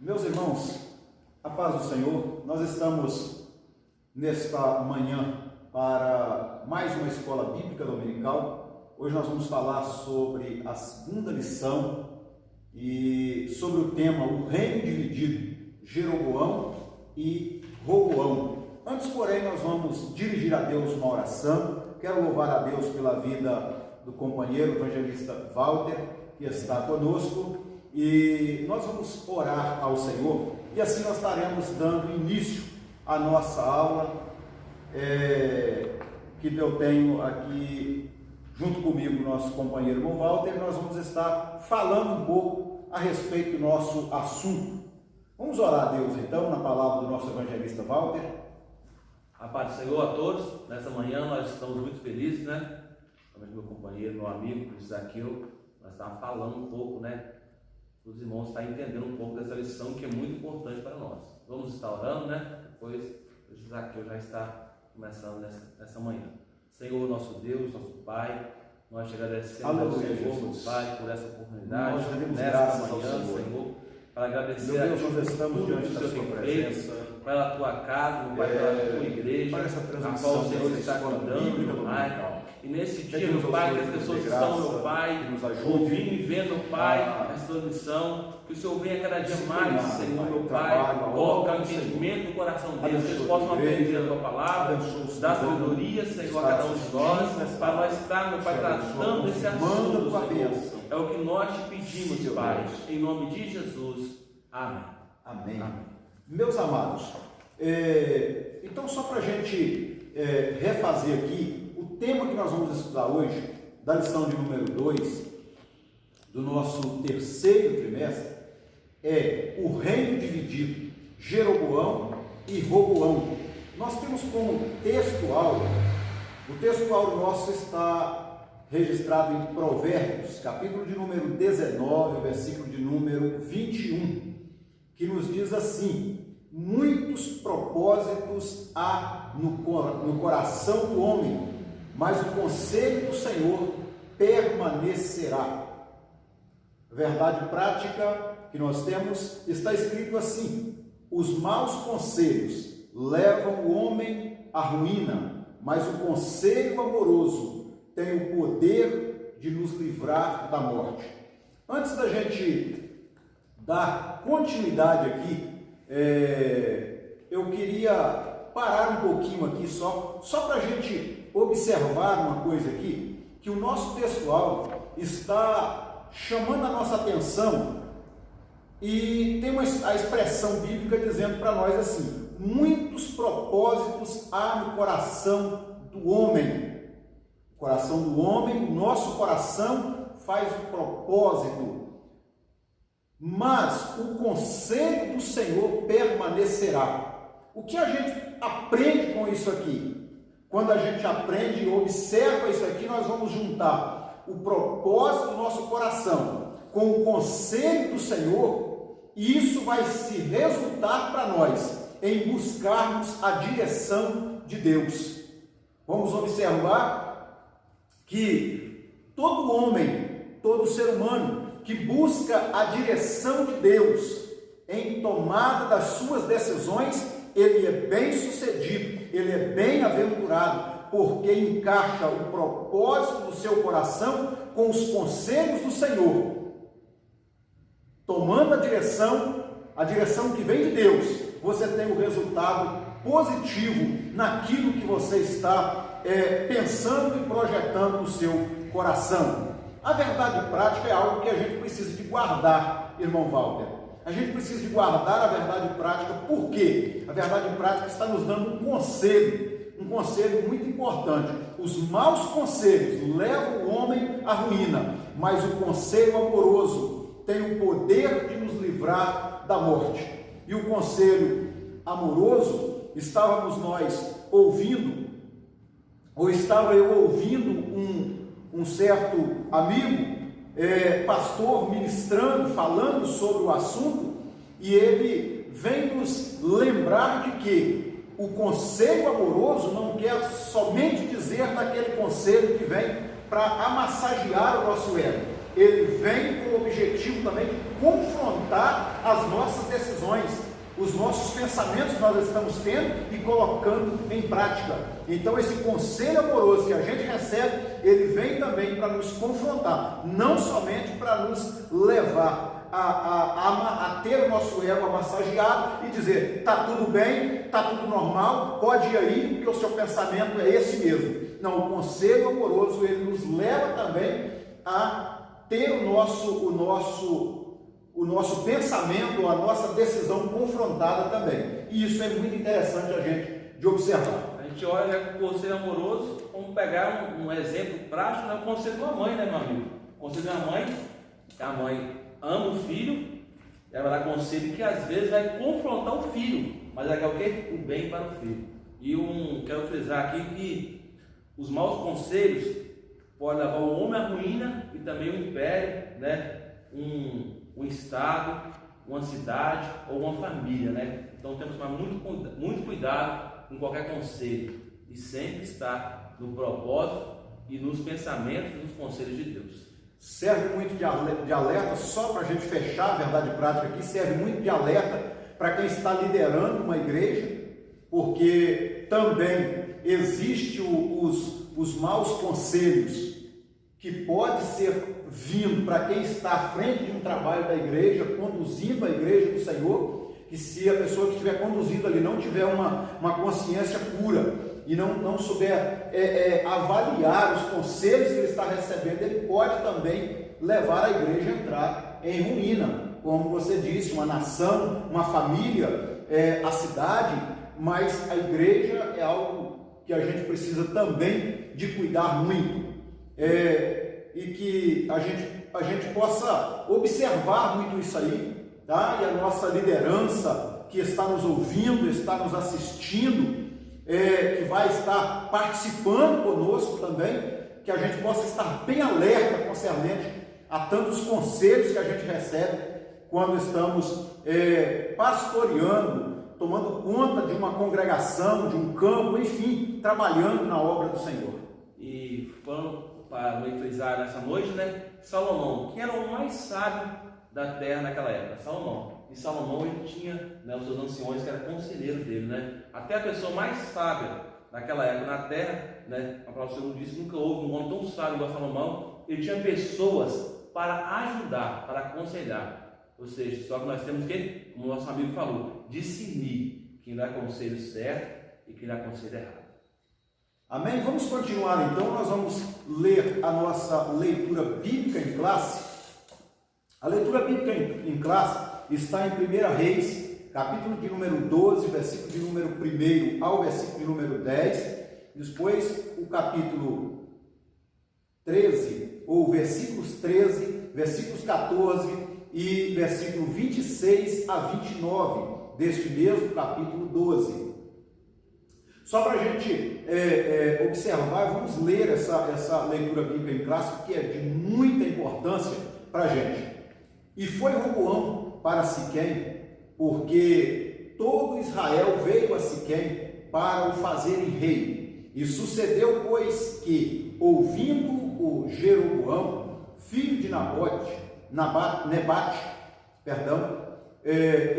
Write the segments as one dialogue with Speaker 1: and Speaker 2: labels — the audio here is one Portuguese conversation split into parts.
Speaker 1: Meus irmãos, a paz do Senhor, nós estamos nesta manhã para mais uma escola bíblica dominical. Hoje nós vamos falar sobre a segunda lição e sobre o tema o reino dividido, Jeroboão e Roboão. Antes, porém, nós vamos dirigir a Deus uma oração. Quero louvar a Deus pela vida do companheiro evangelista Walter, que está conosco. E nós vamos orar ao Senhor e assim nós estaremos dando início à nossa aula que eu tenho aqui junto comigo, nosso companheiro irmão Walter. Nós vamos estar falando um pouco a respeito do nosso assunto. Vamos orar a Deus então na palavra do nosso evangelista Walter.
Speaker 2: A paz do Senhor a todos. Nessa manhã nós estamos muito felizes, né? Também meu companheiro, meu amigo, o Zaqueu, nós estávamos falando um pouco, né? Os irmãos estão entendendo um pouco dessa lição que é muito importante para nós. Vamos estar orando, né? Depois o Zaqueu já está começando nessa manhã. Senhor, nosso Deus, nosso Pai, nós te agradecemos ao Senhor, meu Pai, por essa oportunidade, nesta manhã, Senhor, para agradecer a Deus, nós estamos diante da sua presença, pela tua casa, meu Pai, pela tua igreja,
Speaker 1: para essa
Speaker 2: a qual
Speaker 1: transmissão
Speaker 2: o Senhor está cuidando, meu Pai. E nesse dia, meu Pai, que as pessoas estão, meu Pai, ouvindo e vendo, meu Pai, essa transmissão, que o Senhor venha cada dia mais, Senhor, meu Pai, colocar o entendimento no coração deles, que eles possam aprender a tua palavra, dar sabedoria, Senhor, a cada um de nós, para nós estar, meu Pai, tratando esse assunto, Senhor. É o que nós te pedimos, Pai, em nome de Jesus. Amém.
Speaker 1: Amém. Meus amados, então só para a gente refazer aqui, o tema que nós vamos estudar hoje, da lição de número 2, do nosso terceiro trimestre, é o reino dividido, Jeroboão e Roboão. Nós temos como texto-áureo, o texto-áureo nosso está registrado em Provérbios, capítulo de número 19, versículo de número 21, que nos diz assim: muitos propósitos há no coração do homem, mas o conselho do Senhor permanecerá. A verdade prática que nós temos está escrito assim: os maus conselhos levam o homem à ruína, mas o conselho amoroso tem o poder de nos livrar da morte. Antes da gente dar continuidade aqui, eu queria parar um pouquinho aqui só para a gente observar uma coisa aqui, que o nosso textual está chamando a nossa atenção e tem a expressão bíblica dizendo para nós assim: muitos propósitos há no coração do homem. O coração do homem, o nosso coração faz o propósito, mas o conselho do Senhor permanecerá. O que a gente aprende com isso aqui? Quando a gente aprende e observa isso aqui, nós vamos juntar o propósito do nosso coração com o conselho do Senhor, e isso vai se resultar para nós em buscarmos a direção de Deus. Vamos observar que todo homem, todo ser humano que busca a direção de Deus em tomada das suas decisões, ele é bem sucedido, ele é bem-aventurado, porque encaixa o propósito do seu coração com os conselhos do Senhor, tomando a direção que vem de Deus. Você tem o resultado positivo naquilo que você está pensando e projetando no seu coração. A verdade prática é algo que a gente precisa de guardar, irmão Walter. A gente precisa de guardar a verdade prática, porque a verdade prática está nos dando um conselho muito importante. Os maus conselhos levam o homem à ruína, mas o conselho amoroso tem o poder de nos livrar da morte. E o conselho amoroso, estávamos nós ouvindo, ou estava eu ouvindo um certo amigo, pastor, ministrando, falando sobre o assunto, e ele vem nos lembrar de que o conselho amoroso não quer somente dizer daquele conselho que vem para amassagear o nosso ego. ele vem com o objetivo também de confrontar as nossas decisões, os nossos pensamentos que nós estamos tendo e colocando em prática. Então esse conselho amoroso que a gente recebe, ele vem também para nos confrontar, não somente para nos levar a ter o nosso ego amassageado e dizer, está tudo bem, está tudo normal, pode ir aí, porque o seu pensamento é esse mesmo. Não, o conselho amoroso, ele nos leva também a ter o nosso pensamento, a nossa decisão confrontada também. E isso é muito interessante a gente de observar.
Speaker 2: A gente olha o conselho amoroso, vamos pegar um exemplo prático, o conselho de uma mãe, né, meu amigo? O conselho de uma mãe, a mãe ama o filho, ela vai dar conselho que às vezes vai confrontar o filho, mas ela quer o quê? O bem para o filho. E quero frisar aqui que os maus conselhos podem levar o homem à ruína e também o império, né? Um estado, uma cidade ou uma família, né? Então temos que tomar muito cuidado com qualquer conselho e sempre estar no propósito e nos pensamentos e nos conselhos de Deus.
Speaker 1: Serve muito de alerta, só para a gente fechar a verdade prática aqui, serve muito de alerta para quem está liderando uma igreja, porque também existe os maus conselhos que pode ser vindo para quem está à frente de um trabalho da igreja, conduzindo a igreja do Senhor, que se a pessoa que estiver conduzindo ali não tiver uma consciência pura e não souber avaliar os conselhos que ele está recebendo, ele pode também levar a igreja a entrar em ruína, como você disse, uma nação, uma família, a cidade, mas a igreja é algo que a gente precisa também de cuidar muito. E que a gente possa observar muito isso aí, tá? E a nossa liderança que está nos ouvindo, está nos assistindo, que vai estar participando conosco também, que a gente possa estar bem alerta concernente a tantos conselhos que a gente recebe quando estamos pastoreando, tomando conta de uma congregação, de um campo, enfim, trabalhando na obra do Senhor.
Speaker 2: E falando para frisar nessa noite, né? Salomão, que era o mais sábio da terra naquela época, Salomão. E Salomão, ele tinha, né, os seus anciões que eram conselheiros dele, né? Até a pessoa mais sábia naquela época na terra, né? A palavra do Senhor diz que nunca houve um homem tão sábio igual Salomão. Ele tinha pessoas para ajudar, para aconselhar. Ou seja, só que nós temos que, como o nosso amigo falou, discernir quem dá conselho certo e quem dá conselho errado.
Speaker 1: Amém? Vamos continuar então, nós vamos ler a nossa leitura bíblica em classe. A leitura bíblica em classe está em 1 Reis, capítulo de número 12, versículo de número 1 ao versículo de número 10, depois o capítulo 13, ou versículos 13, versículos 14 e versículo 26 a 29 deste mesmo capítulo 12. Só para a gente observar, vamos ler essa leitura bíblica em classe, que é de muita importância para a gente. E foi Roboão para Siquém, porque todo Israel veio a Siquém para o fazerem rei. E sucedeu, pois, que, ouvindo o Jeroboão, filho de Nebate,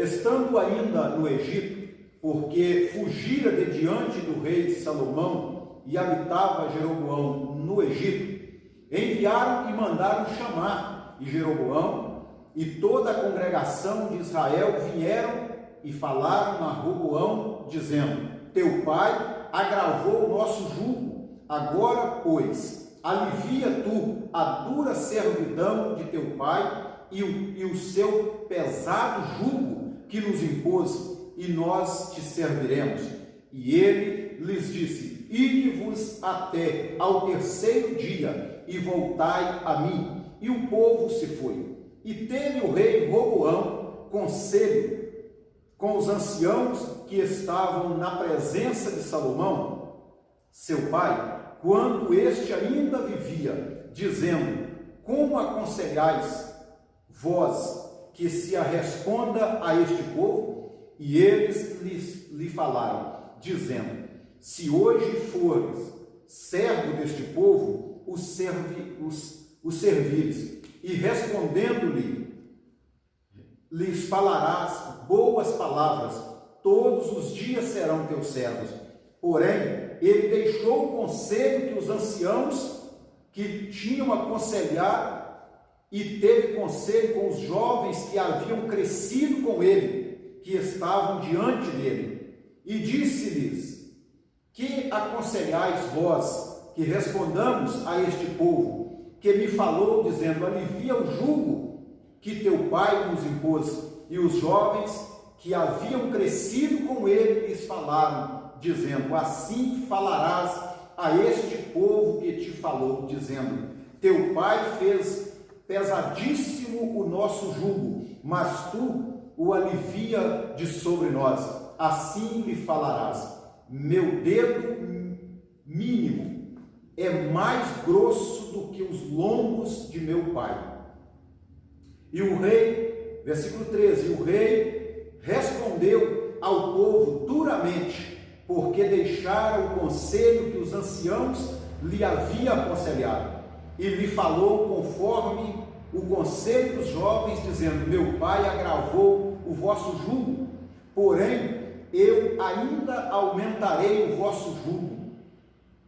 Speaker 1: estando ainda no Egito, porque fugira de diante do rei Salomão e habitava Jeroboão no Egito, enviaram e mandaram chamar, e Jeroboão e toda a congregação de Israel vieram e falaram a Roboão, dizendo: teu pai agravou o nosso jugo, agora, pois, alivia tu a dura servidão de teu pai e o seu pesado jugo que nos impôs, e nós te serviremos. E ele lhes disse: ide-vos até ao terceiro dia e voltai a mim. E o povo se foi. E teve o rei Roboão conselho com os anciãos que estavam na presença de Salomão, seu pai, quando este ainda vivia, dizendo: como aconselhais vós que se responda a este povo? E eles lhe falaram, dizendo: se hoje fores servo deste povo, o servires, e respondendo-lhe, lhes falarás boas palavras, todos os dias serão teus servos. Porém, ele deixou o conselho que os anciãos que tinham aconselhado e teve conselho com os jovens que haviam crescido com ele, que estavam diante dele. E disse-lhes: que aconselhais vós que respondamos a este povo, que me falou, dizendo: alivia o jugo que teu pai nos impôs? E os jovens que haviam crescido com ele lhes falaram, dizendo: assim falarás a este povo que te falou, dizendo: teu pai fez pesadíssimo o nosso jugo, mas tu o alivia de sobre nós. Assim lhe falarás: meu dedo mínimo é mais grosso do que os lombos de meu pai. E o rei, versículo 13, o rei respondeu ao povo duramente, porque deixara o conselho que os anciãos lhe haviam aconselhado, e lhe falou conforme o conselho dos jovens, dizendo: meu pai agravou o vosso jugo, porém eu ainda aumentarei o vosso jugo.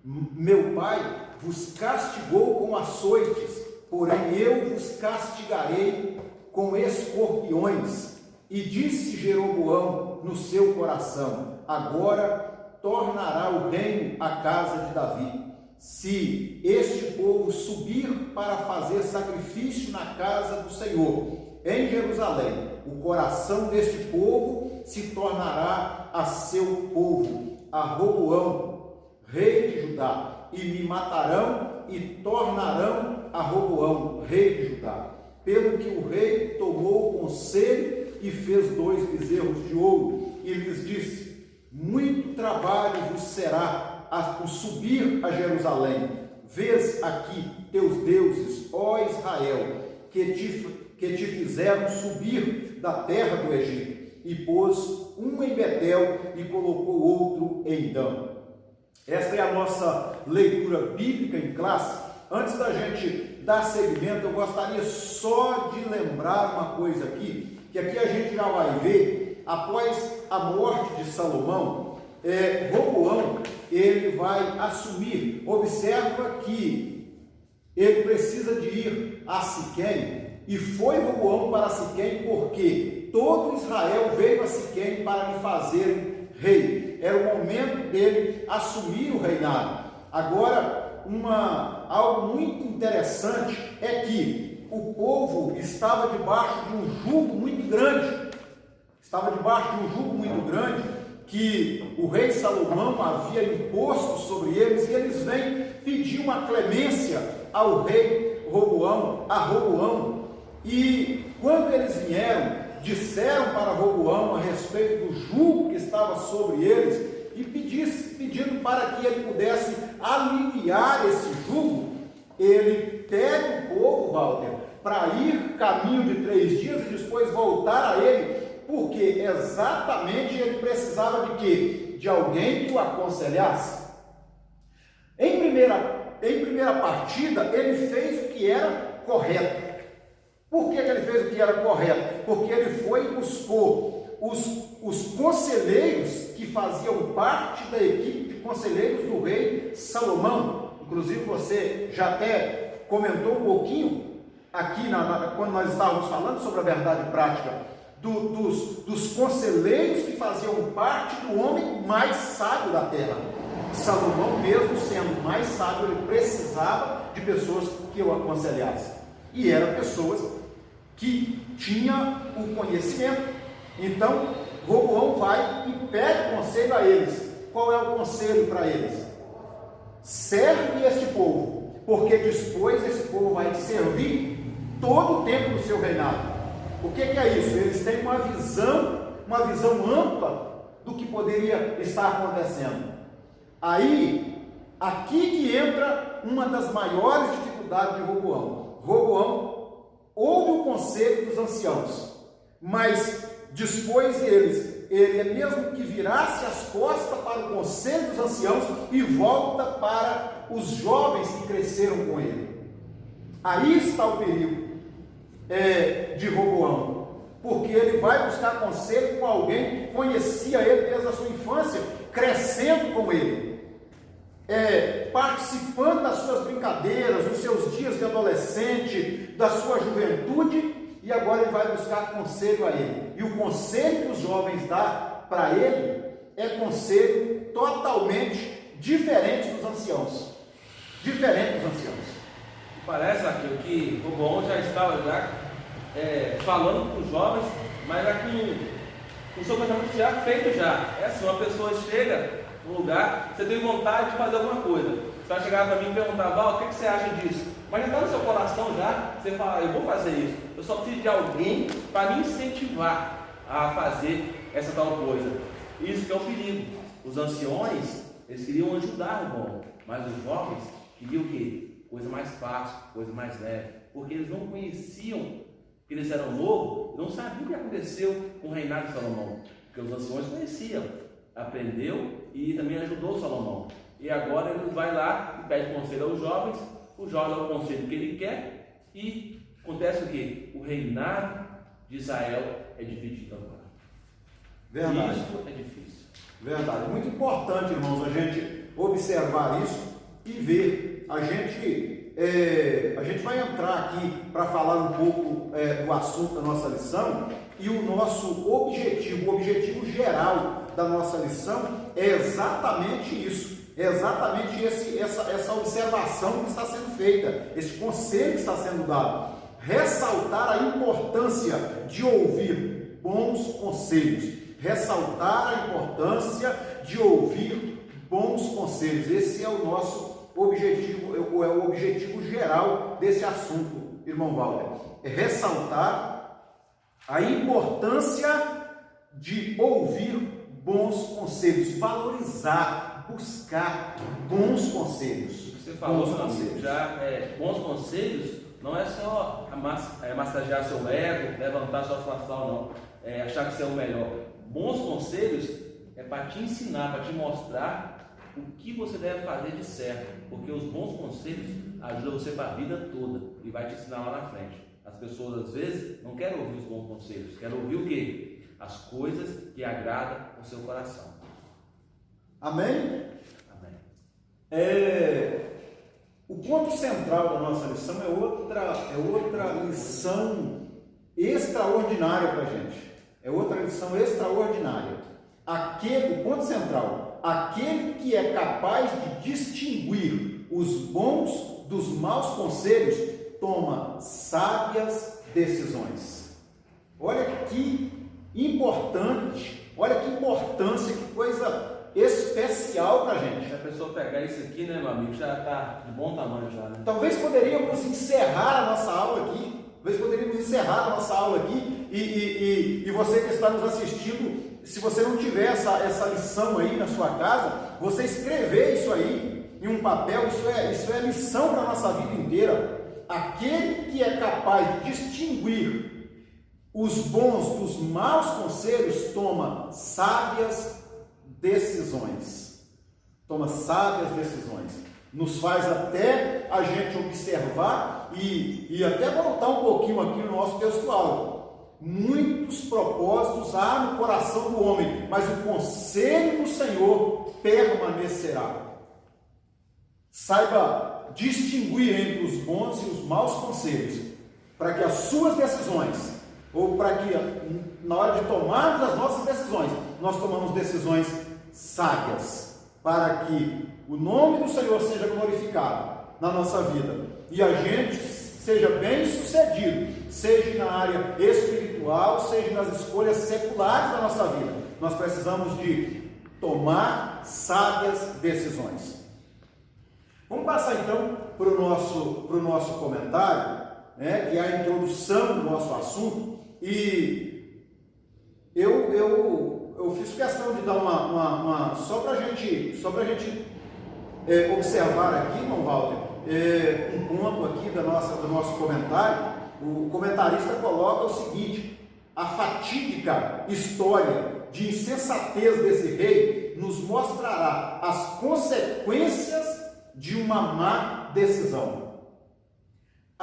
Speaker 1: Meu pai vos castigou com açoites, porém eu vos castigarei com escorpiões. E disse Jeroboão no seu coração: agora tornará o reino à casa de Davi, se este povo subir para fazer sacrifício na casa do Senhor em Jerusalém. O coração deste povo se tornará a seu povo, a Roboão, rei de Judá, e me matarão e tornarão a Roboão, rei de Judá. Pelo que o rei tomou o conselho e fez 2 bezerros de ouro, e lhes disse: muito trabalho vos será o subir a Jerusalém. Vês aqui teus deuses, ó Israel, que te fizeram subir da terra do Egito. E pôs um em Betel e colocou outro em Dan. Esta é a nossa leitura bíblica em classe. Antes da gente dar seguimento, eu gostaria só de lembrar uma coisa aqui, que aqui a gente já vai ver, após a morte de Salomão, Roboão, ele vai assumir. Observa que ele precisa de ir a Siquém, e foi Roboão para Siquém porque todo Israel veio a Siquém para lhe fazer rei. Era o momento dele assumir o reinado. Agora, algo muito interessante é que o povo estava debaixo de um jugo muito grande. Que o rei Salomão havia imposto sobre eles, e eles vêm pedir uma clemência ao rei Roboão, a Roboão. E quando eles vieram, disseram para Roboão a respeito do jugo que estava sobre eles, e pedindo para que ele pudesse aliviar esse jugo. Ele pega o povo, Walter, para ir caminho de 3 dias e depois voltar a ele, porque exatamente ele precisava de quê? De alguém que o aconselhasse. Em primeira partida, ele fez o que era correto. Por que ele fez o que era correto? Porque ele foi e buscou os conselheiros que faziam parte da equipe de conselheiros do rei Salomão. Inclusive você já até comentou um pouquinho aqui quando nós estávamos falando sobre a verdade prática dos conselheiros que faziam parte do homem mais sábio da terra. Salomão, mesmo sendo mais sábio, ele precisava de pessoas que o aconselhassem, e eram pessoas que tinham o conhecimento. Então Roboão vai e pede conselho a eles. Qual é o conselho para eles? Serve este povo, porque depois esse povo vai te servir todo o tempo do seu reinado. O que é isso? Eles têm uma visão ampla do que poderia estar acontecendo. Aí, aqui que entra uma das maiores dificuldades de Roboão. Roboão ouve o conselho dos anciãos, mas dispôs ele mesmo que virasse as costas para o conselho dos anciãos e volta para os jovens que cresceram com ele. Aí está o perigo. de Roboão, porque ele vai buscar conselho com alguém que conhecia ele desde a sua infância, crescendo com ele, participando das suas brincadeiras, dos seus dias de adolescente, da sua juventude, e agora ele vai buscar conselho a ele. E o conselho que os jovens dão para ele é conselho totalmente diferente dos anciãos. Diferente dos anciãos.
Speaker 2: Parece aqui que o Roboão já estava falando com os jovens, mas com o seu pensamento já feito já. É assim, uma pessoa chega num lugar, você tem vontade de fazer alguma coisa. Você vai chegar para mim e perguntar, Val, o que você acha disso? Mas já está no seu coração já, você fala, eu vou fazer isso. Eu só preciso de alguém para me incentivar a fazer essa tal coisa. Isso que é o perigo. Os anciões, eles queriam ajudar o bom, mas os jovens queriam o quê? Coisa mais fácil, coisa mais leve, porque eles não conheciam, que eles eram novos, não sabiam o que aconteceu com o reinado de Salomão, porque os anciões conheciam, aprendeu e também ajudou Salomão. E agora ele vai lá e pede conselho aos jovens, o jovem dá o conselho que ele quer e acontece o quê? O reinado de Israel é dividido agora.
Speaker 1: Verdade.
Speaker 2: Isso é difícil.
Speaker 1: Verdade. Muito importante, irmãos, a gente observar isso e ver. A gente vai entrar aqui para falar um pouco do assunto da nossa lição, e o nosso objetivo, o objetivo geral da nossa lição é exatamente isso. É exatamente essa observação que está sendo feita, esse conselho que está sendo dado. Ressaltar a importância de ouvir bons conselhos. Ressaltar a importância de ouvir bons conselhos. Esse é o nosso objetivo, é o objetivo geral desse assunto, irmão Walter. É ressaltar a importância de ouvir bons conselhos, valorizar, buscar bons conselhos.
Speaker 2: O que você falou, bons conselhos. Bons conselhos não é só massagear seu ego, levantar sua situação, não. Achar que você é o melhor. Bons conselhos é para te ensinar, para te mostrar o que você deve fazer de certo, porque os bons conselhos ajudam você para a vida toda e vai te ensinar lá na frente. As pessoas às vezes não querem ouvir os bons conselhos, querem ouvir o quê? As coisas que agradam o seu coração.
Speaker 1: Amém?
Speaker 2: Amém.
Speaker 1: O ponto central da nossa lição é outra lição extraordinária para a gente. É outra lição extraordinária. O ponto central, aquele que é capaz de distinguir os bons dos maus conselhos, toma sábias decisões. Olha que importante, olha que importância, que coisa especial para a gente.
Speaker 2: Se a pessoa pegar isso aqui, né, meu amigo, já está de bom tamanho já, né?
Speaker 1: Talvez poderíamos encerrar a nossa aula aqui. E você que está nos assistindo, se você não tiver essa lição aí na sua casa, você escrever isso aí em um papel, isso é lição para a nossa vida inteira. Aquele que é capaz de distinguir os bons dos maus conselhos toma sábias decisões. Nos faz até a gente observar e até voltar um pouquinho aqui no nosso textual. Muitos propósitos há no coração do homem, mas o conselho do Senhor permanecerá. Saiba distinguir entre os bons e os maus conselhos, para que as suas decisões, ou para que na hora de tomarmos as nossas decisões, nós tomamos decisões sábias, para que o nome do Senhor seja glorificado na nossa vida e a gente seja bem sucedido, seja na área espiritual, seja nas escolhas seculares da nossa vida. Nós precisamos de tomar sábias decisões. Vamos passar então para o nosso comentário, né, que é a introdução do nosso assunto, e eu fiz questão de dar uma só para a gente observar aqui, irmão Walter, um ponto aqui do nosso comentário. O comentarista coloca o seguinte: a fatídica história de insensatez desse rei nos mostrará as consequências de uma má decisão.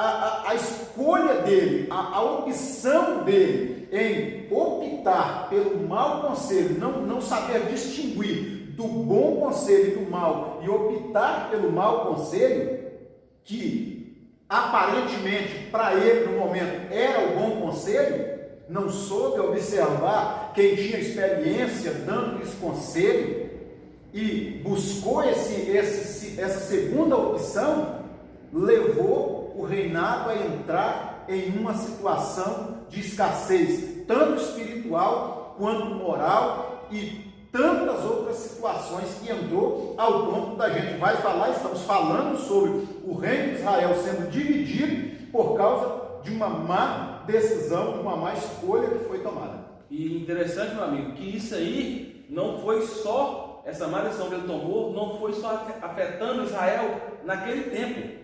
Speaker 1: a escolha dele, a opção dele em optar pelo mau conselho, não saber distinguir do bom conselho e do mal, e optar pelo mau conselho, que aparentemente para ele no momento era o bom conselho, não soube observar quem tinha experiência dando esse conselho e buscou essa segunda opção, levou o reinado a entrar em uma situação de escassez, tanto espiritual quanto moral, e tantas outras situações que entrou ao ponto da gente vai falar, estamos falando sobre o reino de Israel sendo dividido por causa de uma má decisão, de uma má escolha que foi tomada.
Speaker 2: E interessante, meu amigo, que isso aí não foi só, essa má decisão que ele tomou, não foi só afetando Israel naquele tempo,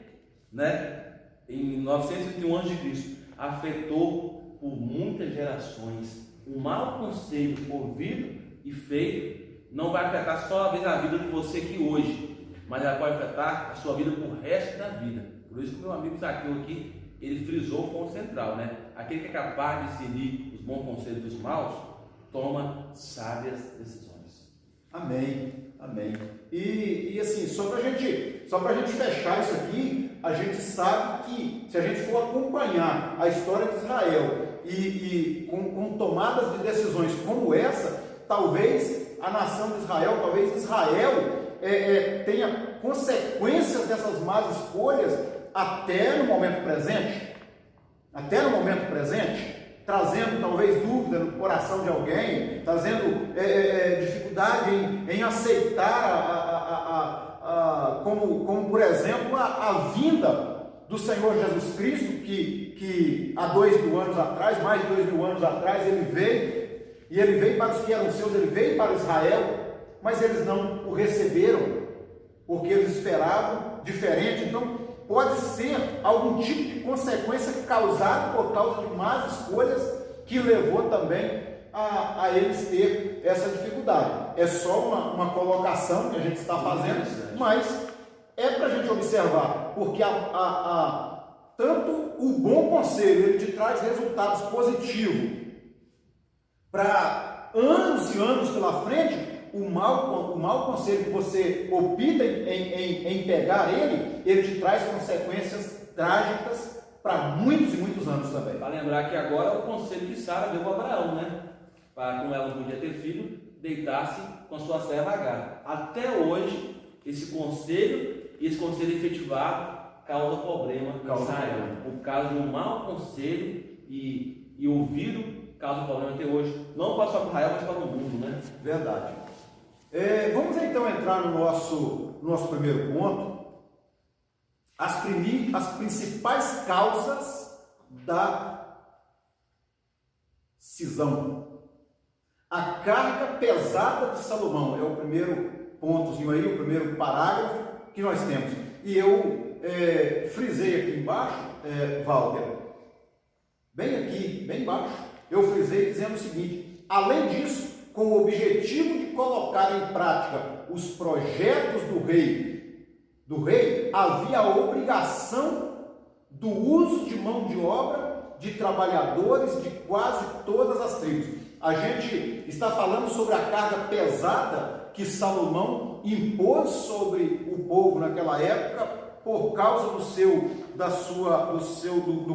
Speaker 2: né? Em 931 a.C., afetou por muitas gerações. O mau conselho ouvido e feito não vai afetar só a vida de você aqui hoje, mas ela pode afetar a sua vida por resto da vida. Por isso que o meu amigo Zaqueu aqui, ele frisou o ponto central, né? Aquele que é capaz de discernir os bons conselhos dos maus, toma sábias decisões.
Speaker 1: Amém, amém. E assim, só para a gente fechar isso aqui, a gente sabe que se a gente for acompanhar a história de Israel e com tomadas de decisões como essa, talvez a nação de Israel, talvez Israel tenha consequências dessas más escolhas até no momento presente, trazendo talvez dúvida no coração de alguém, trazendo dificuldade em aceitar como por exemplo a vinda do Senhor Jesus Cristo, que há 2.000 anos atrás, mais de 2.000 anos atrás, ele veio, e ele veio para os que eram seus, ele veio para Israel, mas eles não o receberam, porque eles esperavam diferente. Então pode ser algum tipo de consequência causada por causa de más escolhas que levou também a eles ter essa dificuldade. É só uma colocação que a gente está fazendo, mas é para a gente observar, porque tanto o bom conselho, ele te traz resultados positivos para anos e anos pela frente. O mau conselho que você opta em pegar ele te traz consequências trágicas para muitos e muitos anos também.
Speaker 2: Para lembrar que agora é o conselho que Sara deu para Abraão, né? Para, como ela não podia ter filho, deitar-se com sua serva Agar. Até hoje, esse conselho efetivado causa problema em Israel. Por causa de um mau conselho e ouvido, causa problema até hoje, não só para Israel, mas para o mundo, né?
Speaker 1: Verdade. Vamos então entrar no nosso primeiro ponto, as principais causas da cisão. A carga pesada de Salomão é o primeiro pontozinho aí, o primeiro parágrafo que nós temos. E eu frisei aqui embaixo, Walter, bem embaixo, eu frisei dizendo o seguinte: além disso, com o objetivo de colocar em prática os projetos do rei, havia a obrigação do uso de mão de obra de trabalhadores de quase todas as tribos. A gente está falando sobre a carga pesada que Salomão impôs sobre o povo naquela época por causa do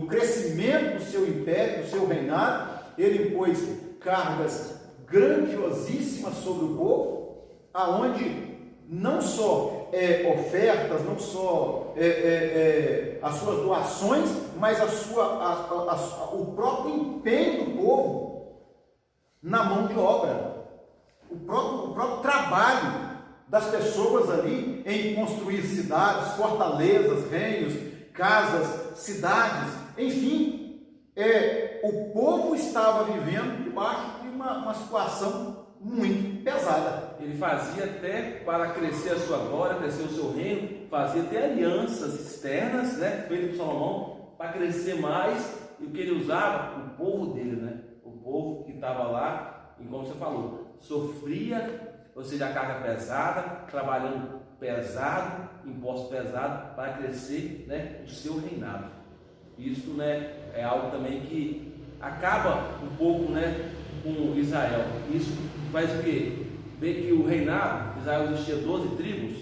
Speaker 1: crescimento do seu império, do seu reinado. Ele impôs cargas grandiosíssimas sobre o povo, aonde não só ofertas, não só as suas doações, mas o próprio empenho do povo na mão de obra, o próprio trabalho das pessoas ali em construir cidades, fortalezas, reinos, casas, cidades, enfim, o povo estava vivendo debaixo de uma situação muito pesada.
Speaker 2: Ele fazia até, para crescer a sua glória, crescer o seu reino, fazia até alianças externas, né, feito por Salomão, para crescer mais. E o que ele usava? O povo dele, né? O povo que estava lá, e como você falou, sofria, ou seja, a carga pesada, trabalhando pesado, impostos pesados, para crescer, né, o seu reinado. Isso, né, é algo também que acaba um pouco, né, com Israel. Isso faz o quê? Vê que o reinado, Israel existia 12 tribos,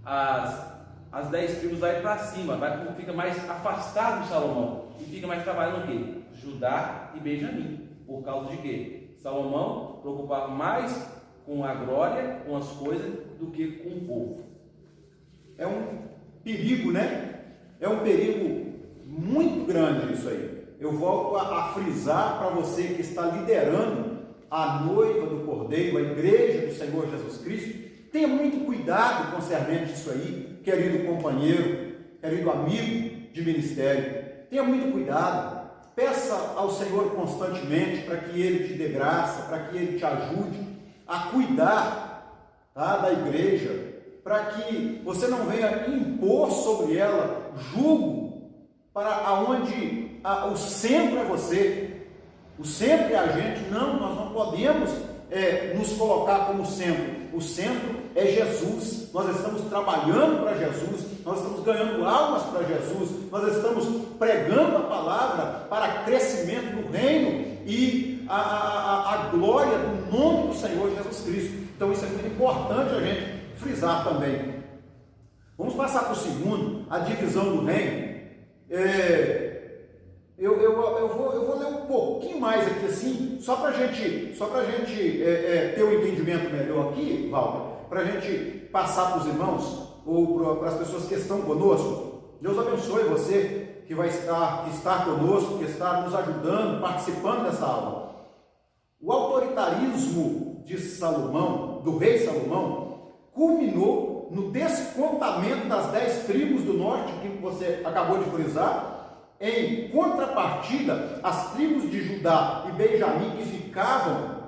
Speaker 2: as 10 tribos vai para cima, fica mais afastado de Salomão e fica mais trabalhando o quê? Judá e Benjamim. Por causa de quê? Salomão preocupava mais com a glória, com as coisas, do que com o povo.
Speaker 1: É um perigo, né? É um perigo muito grande isso aí. Eu volto a frisar para você que está liderando a noiva do Cordeiro, a igreja do Senhor Jesus Cristo. Tenha muito cuidado concernente isso aí, querido companheiro, querido amigo de ministério. Tenha muito cuidado. Peça ao Senhor constantemente para que Ele te dê graça, para que Ele te ajude a cuidar, tá, da igreja, para que você não venha impor sobre ela jugo para aonde o centro é você, o centro é a gente. Não, nós não podemos nos colocar como centro. O centro é Jesus. Nós estamos trabalhando para Jesus, nós estamos ganhando almas para Jesus, nós estamos pregando a palavra para crescimento do reino e a glória do nome do Senhor Jesus Cristo. Então isso é muito importante a gente frisar também. Vamos passar para o segundo, a divisão do reino. Eu vou ler um pouquinho mais aqui assim, só para a gente ter um entendimento melhor aqui, Walter, para a gente passar para os irmãos ou para as pessoas que estão conosco. Deus abençoe você que está conosco, que está nos ajudando, participando dessa aula. O autoritarismo de Salomão, do rei Salomão, culminou no descontamento das 10 tribos do norte, que você acabou de frisar. Em contrapartida, as tribos de Judá e Benjamim, que ficavam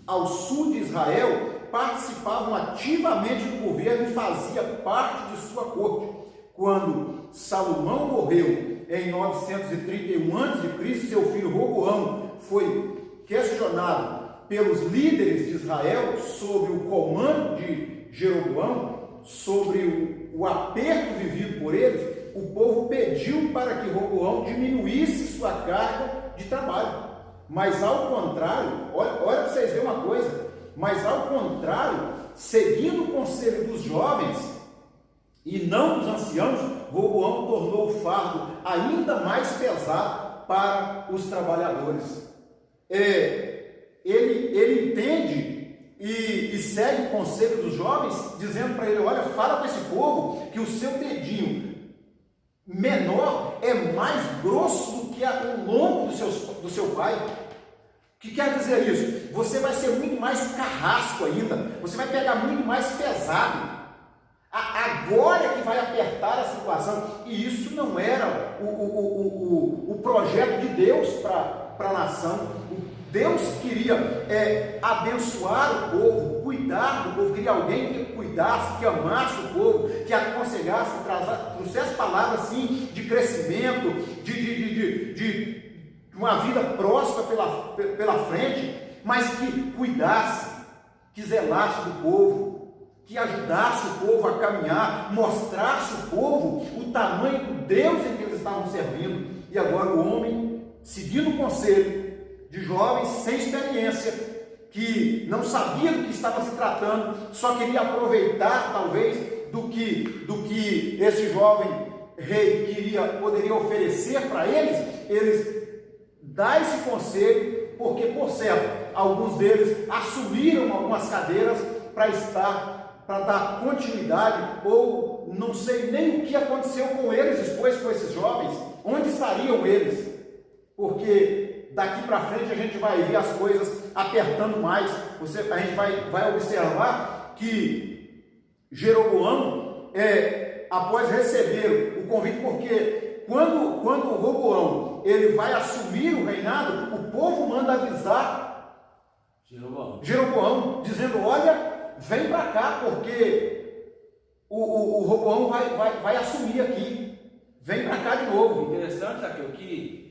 Speaker 1: ao sul de Israel, participavam ativamente do governo e fazia parte de sua corte. Quando Salomão morreu em 931 a.C., seu filho Roboão foi questionado pelos líderes de Israel sobre o comando de Jeroboão, sobre o aperto vivido por eles. O povo pediu para que Roboão diminuísse sua carga de trabalho. Mas ao contrário, olha para vocês verem uma coisa, mas ao contrário, seguindo o conselho dos jovens e não dos anciãos, Roboão tornou o fardo ainda mais pesado para os trabalhadores. Ele entende e segue o conselho dos jovens, dizendo para ele: olha, fala para esse povo que o seu dedinho menor é mais grosso do que o lombo do seu pai. O que quer dizer isso? Você vai ser muito mais carrasco ainda, você vai pegar muito mais pesado. Agora que vai apertar a situação. E isso não era o projeto de Deus para a nação. Deus queria abençoar o povo, cuidar do povo, queria alguém que cuidasse, que amasse o povo, que aconselhasse, que trouxesse palavras assim de crescimento, de uma vida próspera pela frente, mas que cuidasse, que zelasse do povo, que ajudasse o povo a caminhar, mostrasse o povo o tamanho do Deus em que eles estavam servindo. E agora o homem, seguindo o conselho de jovens sem experiência, que não sabia do que estava se tratando, só queria aproveitar talvez do que esse jovem rei poderia oferecer para eles dá esse conselho, porque por certo, alguns deles assumiram algumas cadeiras para dar continuidade, ou não sei nem o que aconteceu com eles depois, com esses jovens, onde estariam eles, porque daqui para frente a gente vai ver as coisas apertando mais. A gente vai observar que Jeroboão, após receber o convite, porque quando Roboão ele vai assumir o reinado, o povo manda avisar Jeroboão, dizendo: olha, vem para cá, porque o Roboão vai assumir aqui, vem para cá de novo.
Speaker 2: Interessante, Zaqueu, que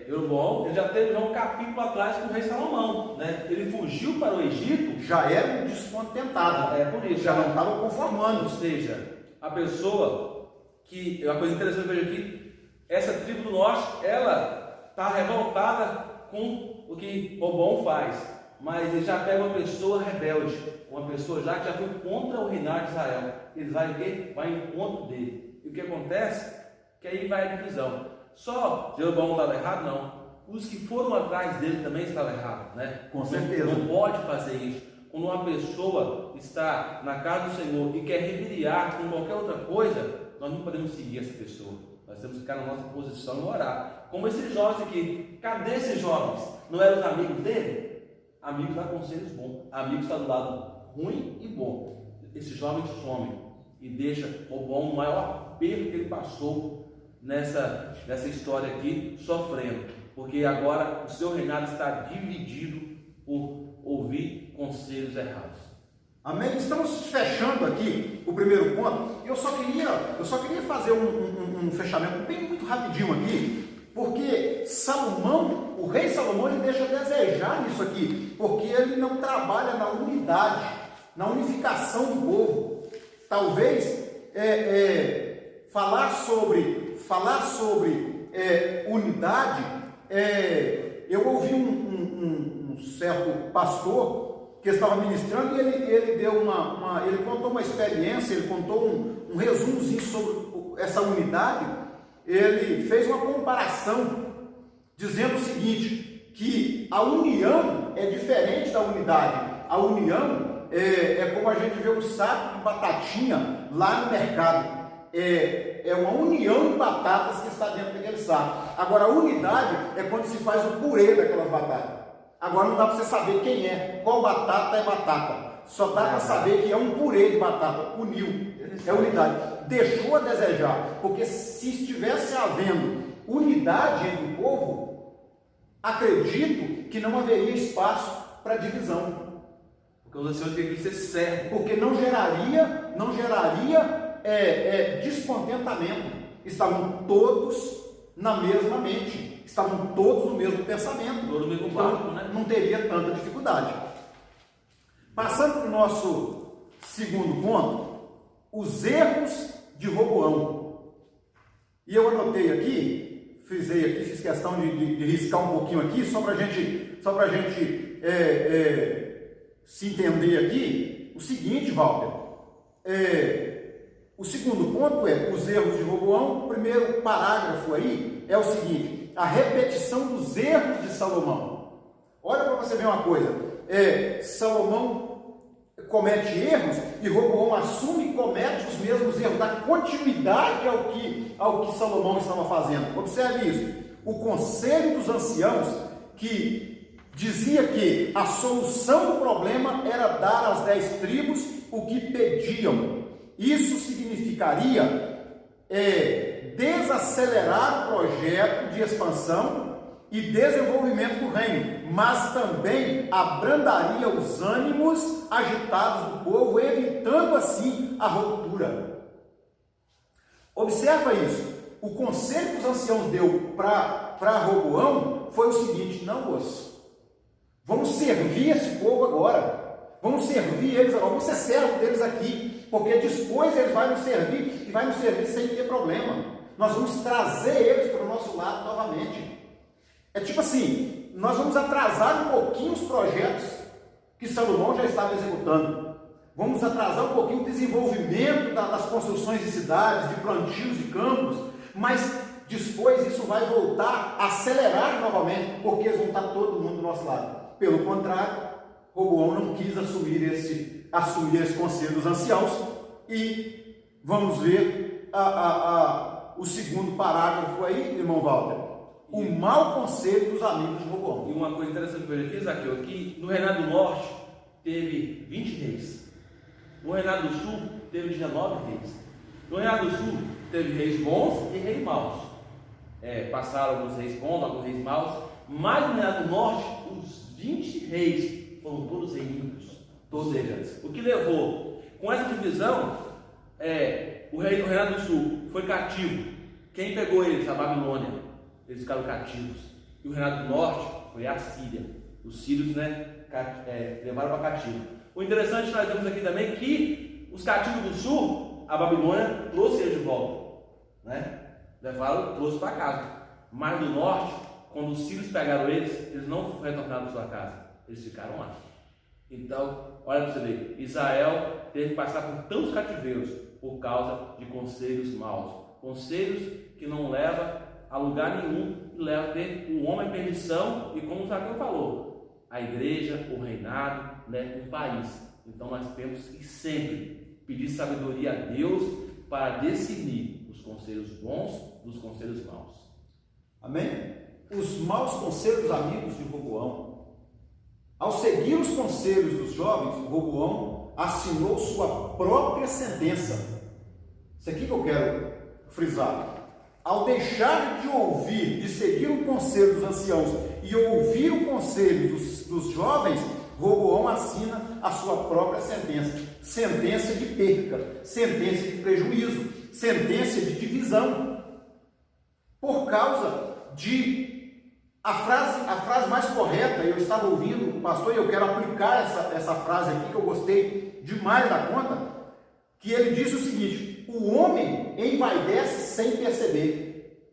Speaker 2: Jeroboão, ele já teve um capítulo atrás com o rei Salomão, né? Ele fugiu para o Egito,
Speaker 1: já era um descontentado,
Speaker 2: por isso,
Speaker 1: já não estava conformando.
Speaker 2: Ou seja, a pessoa que, uma coisa interessante que eu vejo aqui, essa tribo do norte, ela está revoltada com o que Roboão faz, mas ele já pega uma pessoa rebelde, uma pessoa já que já foi contra o reinado de Israel. Eles vai o quê? Vai em encontro dele. E o que acontece? Que aí vai a divisão. Só Jeroboão não estava errado, não. Os que foram atrás dele também estavam errados, né?
Speaker 1: Com certeza.
Speaker 2: Não pode fazer isso. Quando uma pessoa está na casa do Senhor e quer rebeliar com qualquer outra coisa, nós não podemos seguir essa pessoa. Nós temos que ficar na nossa posição e orar. Como esses jovens aqui. Cadê esses jovens? Não eram os amigos dele? Amigos dá conselhos bons. Amigos está do lado ruim e bom. Esses jovens somem e deixa Roboão o maior aperto que ele passou nessa história aqui, sofrendo. Porque agora o seu reinado está dividido por ouvir conselhos errados.
Speaker 1: Amém? Estamos fechando aqui o primeiro ponto. Eu só queria fazer um fechamento bem muito rapidinho aqui, porque Salomão, o rei Salomão, ele deixa a desejar nisso aqui, porque ele não trabalha na unidade, na unificação do povo. Talvez falar sobre unidade. Eu ouvi um certo pastor que estava ministrando e ele deu ele contou uma experiência, ele contou um resumozinho sobre essa unidade. Ele fez uma comparação dizendo o seguinte, que a união é diferente da unidade. A união é como a gente vê um saco de batatinha lá no mercado. É uma união de batatas que está dentro daquele saco. Agora, a unidade é quando se faz o purê daquelas batatas. Agora não dá para você saber quem é, qual batata é batata. Só dá para saber que é um purê de batata. Uniu. É unidade. Deixou a desejar. Porque se estivesse havendo unidade entre o povo, acredito que não haveria espaço para divisão.
Speaker 2: Porque os anciãos teriam que ser servos.
Speaker 1: Porque não geraria descontentamento. Estavam todos na mesma mente, estavam todos no mesmo pensamento,
Speaker 2: todo no mesmo barco, né?
Speaker 1: Não teria tanta dificuldade. Passando para o nosso segundo ponto, os erros de Roboão. E eu anotei aqui, fiz questão de riscar um pouquinho aqui, só para a gente se entender aqui, o seguinte, Walter. O segundo ponto é os erros de Roboão. O primeiro parágrafo aí é o seguinte: a repetição dos erros de Salomão. Olha para você ver uma coisa. Salomão comete erros e Roboão assume e comete os mesmos erros, dá continuidade ao que Salomão estava fazendo. Observe isso. O conselho dos anciãos, que dizia que a solução do problema era dar às 10 tribos o que pediam. Isso significaria desacelerar o projeto de expansão e desenvolvimento do reino, mas também abrandaria os ânimos agitados do povo, evitando assim a ruptura. Observa isso. O conselho que os anciãos deu para Roboão foi o seguinte: não, moço, vamos servir esse povo agora. Vamos servir eles agora, vamos ser servo deles aqui, porque depois eles vão nos servir e vai nos servir sem ter problema. Nós vamos trazer eles para o nosso lado novamente. É tipo assim, nós vamos atrasar um pouquinho os projetos que Salomão já estava executando. Vamos atrasar um pouquinho o desenvolvimento das construções de cidades, de plantios de campos, mas depois isso vai voltar a acelerar novamente, porque eles vão estar todo mundo do nosso lado. Pelo contrário, Roboão não quis assumir esse conselho dos anciãos. E vamos ver o segundo parágrafo aí, irmão Walter. O mau conselho dos amigos de Roboão.
Speaker 2: E uma coisa interessante para aqui, Zaqueu, que no reinado do norte teve 20 reis. No reinado do sul teve 19 reis. No reinado do sul teve reis bons e reis maus. Passaram alguns reis bons, alguns reis maus. Mas no reinado do norte, os 20 reis foram todos reinos, todos eles. O que levou, com essa divisão, o reinado do sul foi cativo. Quem pegou eles? A Babilônia. Eles ficaram cativos. E o reinado do norte foi a Síria. Os sírios, levaram para cativo. O interessante, nós vemos aqui também que os cativos do sul, a Babilônia trouxe eles de volta, né? levaram, trouxe para casa. Mas do norte, quando os sírios pegaram eles não retornaram para sua casa, eles ficaram lá. Então, olha para você ver, Israel teve que passar por tantos cativeiros por causa de conselhos maus, conselhos que não levam a lugar nenhum e levam a ter o homem permissão e, como o Zaqueu falou, a igreja, o reinado, né, o país. Então nós temos que sempre pedir sabedoria a Deus para discernir os conselhos bons dos conselhos maus.
Speaker 1: Amém? Os maus conselhos amigos de Roboão. Ao seguir os conselhos dos jovens, Roboão assinou sua própria sentença. Isso aqui que eu quero frisar. Ao deixar de ouvir, de seguir o conselho dos anciãos e ouvir o conselho dos jovens, Roboão assina a sua própria sentença. Sentença de perca, sentença de prejuízo, sentença de divisão. Por causa de a frase mais correta, eu estava ouvindo o pastor e eu quero aplicar essa frase aqui que eu gostei demais da conta, que ele disse o seguinte: o homem envaidece sem perceber.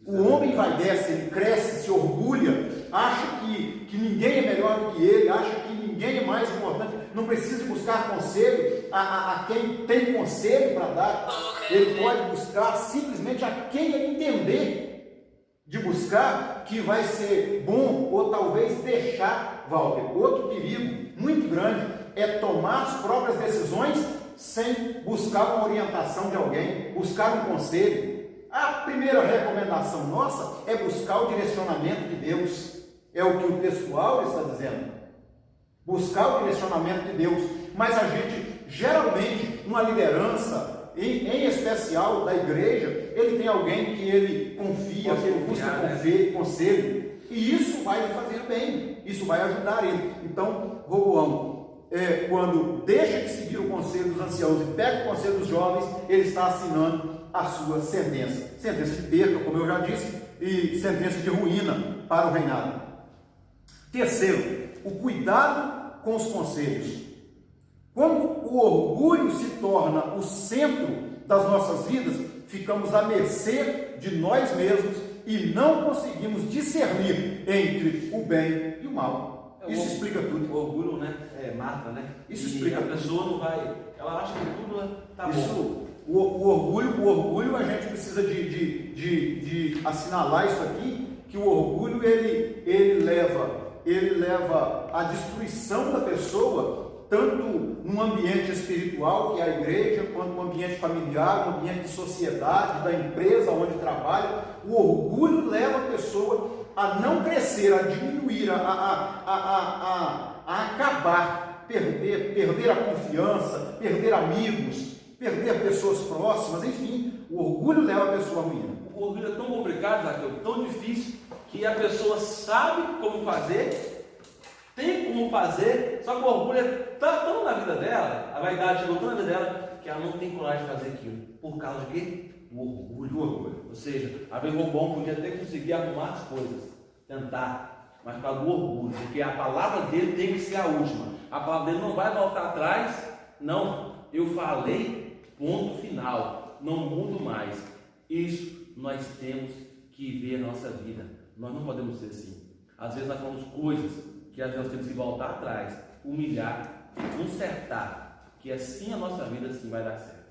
Speaker 1: O homem envaidece, ele cresce, se orgulha, acha que ninguém é melhor do que ele, acha que ninguém é mais importante, não precisa buscar conselho a quem tem conselho para dar, ele pode buscar simplesmente a quem ele entender de buscar, que vai ser bom, ou talvez deixar, Walter. Outro perigo muito grande é tomar as próprias decisões sem buscar uma orientação de alguém, buscar um conselho. A primeira recomendação nossa é buscar o direcionamento de Deus. É o que o textual está dizendo. Buscar o direcionamento de Deus. Mas a gente, geralmente, uma liderança, em especial da igreja, ele tem alguém que ele confia, que ele busca conselho. E isso vai lhe fazer bem. Isso vai ajudar ele. Então, Roboão, quando deixa de seguir o conselho dos anciãos e pega o conselho dos jovens, ele está assinando a sua sentença. Sentença de perca, como eu já disse, e sentença de ruína para o reinado. Terceiro, o cuidado com os conselhos. Quando o orgulho se torna o centro das nossas vidas, ficamos à mercê de nós mesmos e não conseguimos discernir entre o bem e o mal. Isso explica tudo.
Speaker 2: O orgulho, né, mata, né?
Speaker 1: Isso explica
Speaker 2: a pessoa não vai, ela acha que tudo está bom.
Speaker 1: O orgulho, a gente precisa de assinalar isso aqui, que o orgulho ele leva à destruição da pessoa, tanto no ambiente espiritual, que é a igreja, quanto no ambiente familiar, no ambiente de sociedade, da empresa onde trabalha. O orgulho leva a pessoa a não crescer, a diminuir, a acabar, perder a confiança, perder amigos, perder pessoas próximas, enfim, o orgulho leva a pessoa à ruína.
Speaker 2: O orgulho é tão complicado, Zaqueu, tão difícil, que a pessoa sabe como fazer, tem como fazer, só que o orgulho é tão na vida dela, a vaidade chegou tão na vida dela, que ela não tem coragem de fazer aquilo. Por causa de quê? O orgulho. Ou seja, a vez Roboão podia até conseguir arrumar as coisas, tentar, mas por causa do orgulho, porque a palavra dele tem que ser a última. A palavra dele não vai voltar atrás, não, eu falei, ponto final, não mudo mais. Isso nós temos que ver na nossa vida. Nós não podemos ser assim. Às vezes nós falamos coisas que nós temos que voltar atrás, humilhar, consertar, que assim a nossa vida assim vai dar certo.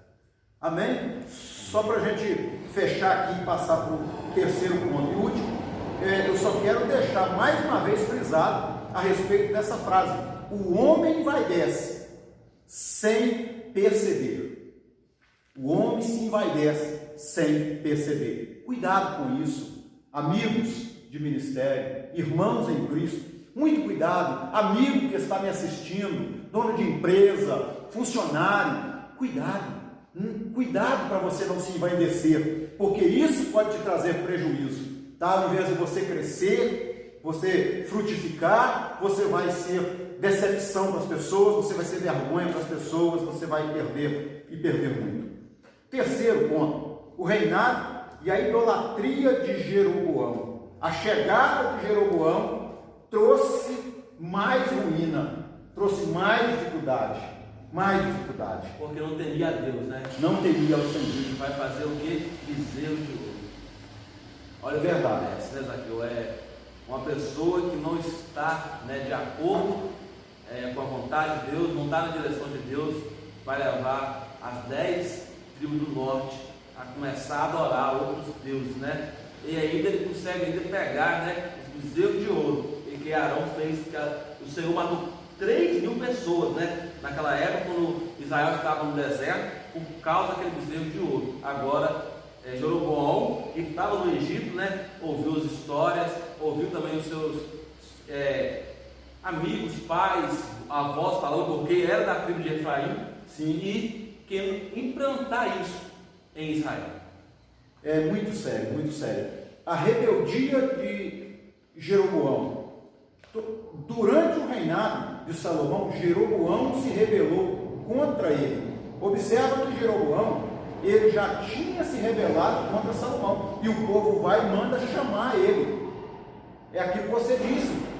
Speaker 1: Amém? Só para a gente fechar aqui e passar para o terceiro ponto e último, eu só quero deixar mais uma vez frisado a respeito dessa frase: o homem envaidece sem perceber. O homem se envaidece sem perceber. Cuidado com isso, amigos de ministério, irmãos em Cristo. Muito cuidado, amigo que está me assistindo, dono de empresa, funcionário, cuidado para você não se envaidecer, porque isso pode te trazer prejuízo, tá? Ao invés de você crescer, você frutificar, você vai ser decepção para as pessoas, você vai ser vergonha para as pessoas, você vai perder e perder muito. Terceiro ponto, o reinado e a idolatria de Jeroboão. A chegada de Jeroboão trouxe mais ruína, trouxe mais dificuldade. Porque não temia a Deus, né? Não temia o Senhor.
Speaker 2: Vai fazer o que? Bezerro de ouro. Olha o que acontece, né, Zaqueu? É uma pessoa que não está, né, de acordo com a vontade de Deus, não está na direção de Deus, vai levar as 10 tribos do norte a começar a adorar outros deuses, né? E ainda ele consegue ainda pegar, né, os bezerros de ouro, e que Arão fez, que o Senhor matou 3.000 pessoas, né? Naquela época, quando Israel estava no deserto, por causa daquele bezerro de ouro. Agora, Jeroboão, que estava no Egito, né, ouviu as histórias, ouviu também os seus amigos, pais, avós falando, porque era da tribo de Efraim, sim, e quer implantar isso em Israel.
Speaker 1: É muito sério, muito sério. A rebeldia de Jeroboão. Durante o reinado de Salomão, Jeroboão se rebelou contra ele. Observa que Jeroboão, ele já tinha se rebelado contra Salomão, e o povo vai e manda chamar ele. É aquilo que você disse.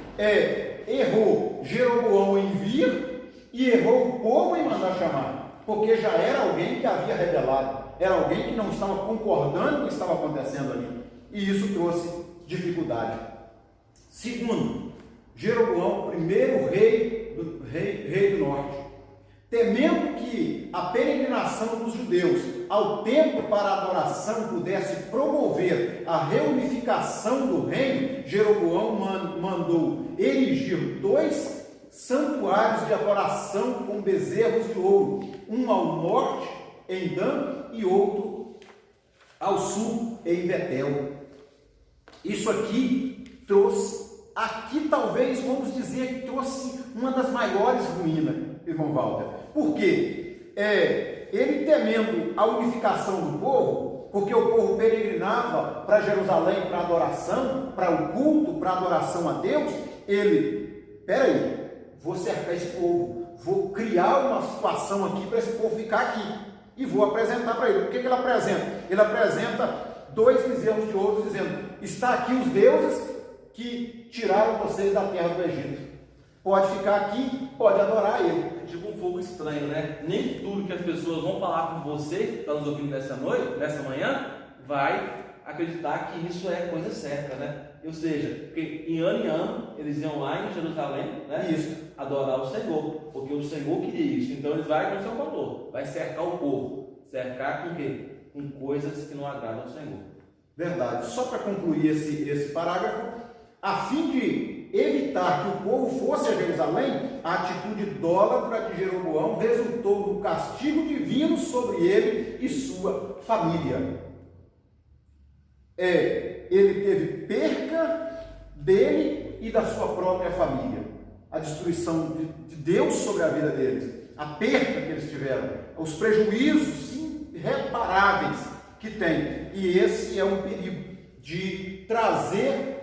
Speaker 1: Errou Jeroboão em vir e errou o povo em mandar chamar, porque já era alguém que havia rebelado, era alguém que não estava concordando com o que estava acontecendo ali, e isso trouxe dificuldade. Segundo, Jeroboão, primeiro rei do norte, temendo que a peregrinação dos judeus ao templo para a adoração pudesse promover a reunificação do reino, Jeroboão mandou erigir 2 santuários de adoração com bezerros de ouro, um ao norte, em Dan, e outro ao sul, em Betel. Isso aqui talvez, vamos dizer, que trouxe uma das maiores ruínas, irmão Walter. Por quê? Ele temendo a unificação do povo, porque o povo peregrinava para Jerusalém para adoração, para o culto, para adoração a Deus, vou cercar esse povo, vou criar uma situação aqui para esse povo ficar aqui, e vou apresentar para ele. O que ele apresenta? Ele apresenta 2 bezerros de ouro, dizendo: está aqui os deuses que tiraram vocês da terra do Egito. Pode ficar aqui, pode adorar ele.
Speaker 2: É tipo um fogo estranho, né? Nem tudo que as pessoas vão falar com você, que está nos ouvindo nessa manhã, vai acreditar que isso é coisa certa, né? Ou seja, porque em ano eles iam lá em Jerusalém, né?
Speaker 1: Isso.
Speaker 2: Adorar o Senhor, porque o Senhor queria isso. Então eles vão, como o Senhor falou, vai cercar o povo. Cercar com o quê? Com coisas que não agradam ao Senhor.
Speaker 1: Verdade. Só para concluir esse parágrafo, a fim de evitar que o povo fosse a Jerusalém, a atitude idólatra de Jeroboão resultou no castigo divino sobre ele e sua família. Ele teve perca dele e da sua própria família. A destruição de Deus sobre a vida deles, a perca que eles tiveram, os prejuízos irreparáveis que tem. E esse é um perigo de trazer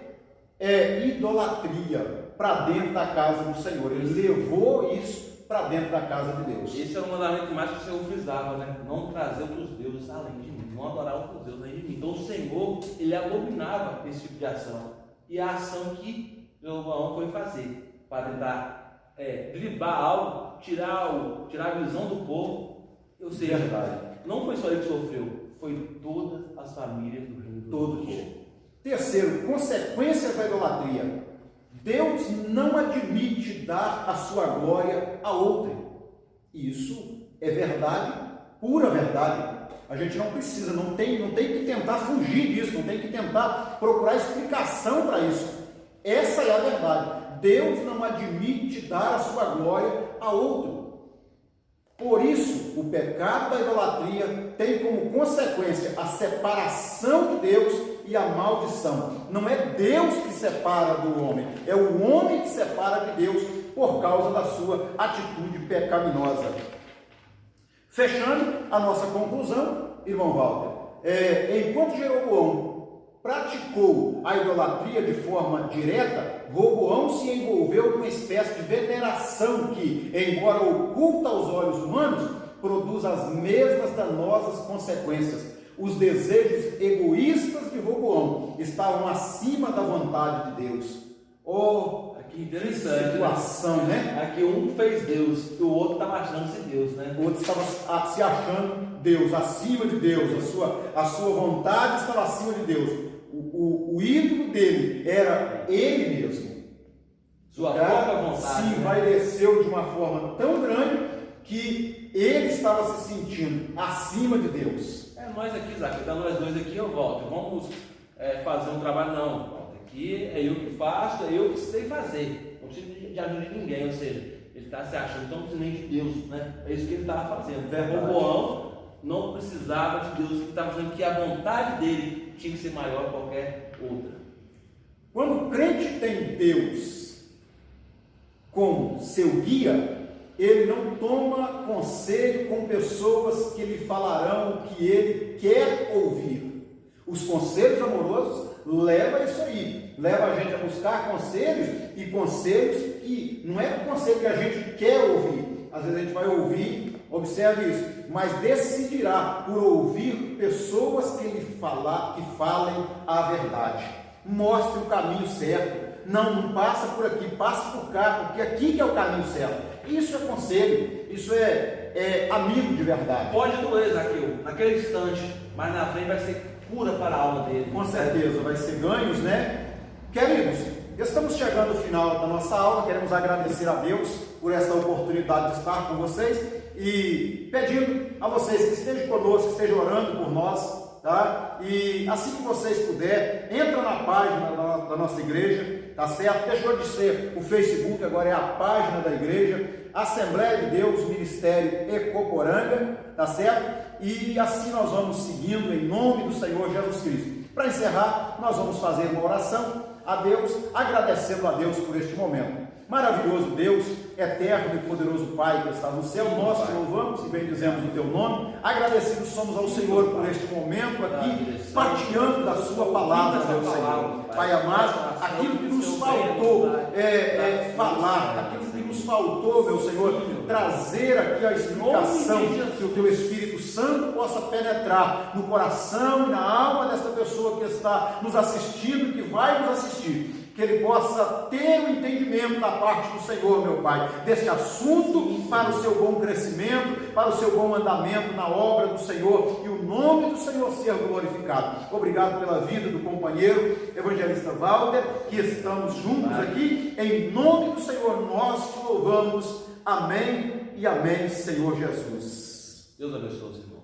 Speaker 1: idolatria para dentro da casa do Senhor. Ele levou isso para dentro da casa de Deus.
Speaker 2: Esse era o mandamento mais que o Senhor frisava, né? Não trazer outros deuses além de mim, não adorar outros deuses além de mim. Então o Senhor, ele abominava esse tipo de ação. E a ação que Jeroboão foi fazer para tentar driblar algo, tirar a visão do povo. Ou seja, não foi só ele que sofreu, foi todas as famílias do reino do povo.
Speaker 1: Terceiro, consequências da idolatria. Deus não admite dar a sua glória a outrem. Isso é verdade, pura verdade. A gente não precisa, não tem que tentar fugir disso, não tem que tentar procurar explicação para isso. Essa é a verdade. Deus não admite dar a sua glória a outro. Por isso, o pecado da idolatria tem como consequência a separação de Deus e a maldição. Não é Deus que separa do homem, é o homem que separa de Deus por causa da sua atitude pecaminosa. Fechando a nossa conclusão, irmão Walter, enquanto Jeroboão praticou a idolatria de forma direta, Roboão se envolveu numa espécie de veneração que, embora oculta aos olhos humanos, produz as mesmas danosas consequências. Os desejos egoístas de Roboão estavam acima da vontade de Deus.
Speaker 2: Que interessante,
Speaker 1: situação, né?
Speaker 2: Aqui um fez Deus e o outro estava achando-se Deus, né?
Speaker 1: O outro estava se achando Deus, acima de Deus, a sua vontade estava acima de Deus. O ídolo dele era ele mesmo.
Speaker 2: Sua própria vontade.
Speaker 1: Se envaideceu de uma forma tão grande que ele estava se sentindo acima de Deus.
Speaker 2: Nós aqui, Zaqueu, então nós dois aqui, eu volto. Vamos fazer um trabalho, não. Aqui é eu que faço, é eu que sei fazer. Não precisa de ajuda de ninguém, ou seja, ele está se achando, então não precisa nem de Deus, né? É isso que ele estava fazendo. O Boão não precisava de Deus, ele estava dizendo que a vontade dele tinha que ser maior que qualquer outra.
Speaker 1: Quando o crente tem Deus como seu guia, ele não toma conselho com pessoas que lhe falarão o que ele quer ouvir. Os conselhos amorosos levam a isso aí, leva a gente a buscar conselhos, e conselhos que não é o conselho que a gente quer ouvir. Às vezes a gente vai ouvir, observe isso, mas decidirá por ouvir pessoas que falem a verdade. Mostre o caminho certo. Não passa por aqui, passa por cá, porque aqui que é o caminho certo. Isso é conselho, isso é amigo de verdade.
Speaker 2: Pode doer, Zaqueu, naquele instante, mas na frente vai ser cura para a alma dele.
Speaker 1: Com certeza, vai ser ganhos, né? Queridos, estamos chegando ao final da nossa aula, queremos agradecer a Deus por essa oportunidade de estar com vocês e pedindo a vocês que estejam conosco, que estejam orando por nós, tá? E assim que vocês puderem, entra na página da nossa igreja, tá certo? Deixou de ser o Facebook, agora é a página da igreja, Assembleia de Deus, Ministério Ecoporanga, tá certo? E assim nós vamos seguindo em nome do Senhor Jesus Cristo. Para encerrar, nós vamos fazer uma oração a Deus, agradecendo a Deus por este momento. Maravilhoso Deus, eterno e poderoso Pai que estás no céu, nós te louvamos e bendizemos o teu nome. Agradecidos somos ao Senhor por este momento aqui, partilhando da sua palavra, meu Senhor. Pai amado, aquilo que nos faltou falar, aquilo que nos faltou, meu Senhor, trazer aqui a explicação, que o teu Espírito Santo possa penetrar no coração e na alma desta pessoa que está nos assistindo, que vai nos assistir. Que ele possa ter o entendimento da parte do Senhor, meu Pai, desse assunto, para o seu bom crescimento, para o seu bom andamento na obra do Senhor, e o nome do Senhor ser glorificado. Obrigado pela vida do companheiro evangelista Walter, que estamos juntos aqui, em nome do Senhor nós te louvamos, amém e amém, Senhor Jesus.
Speaker 2: Deus abençoe, Senhor.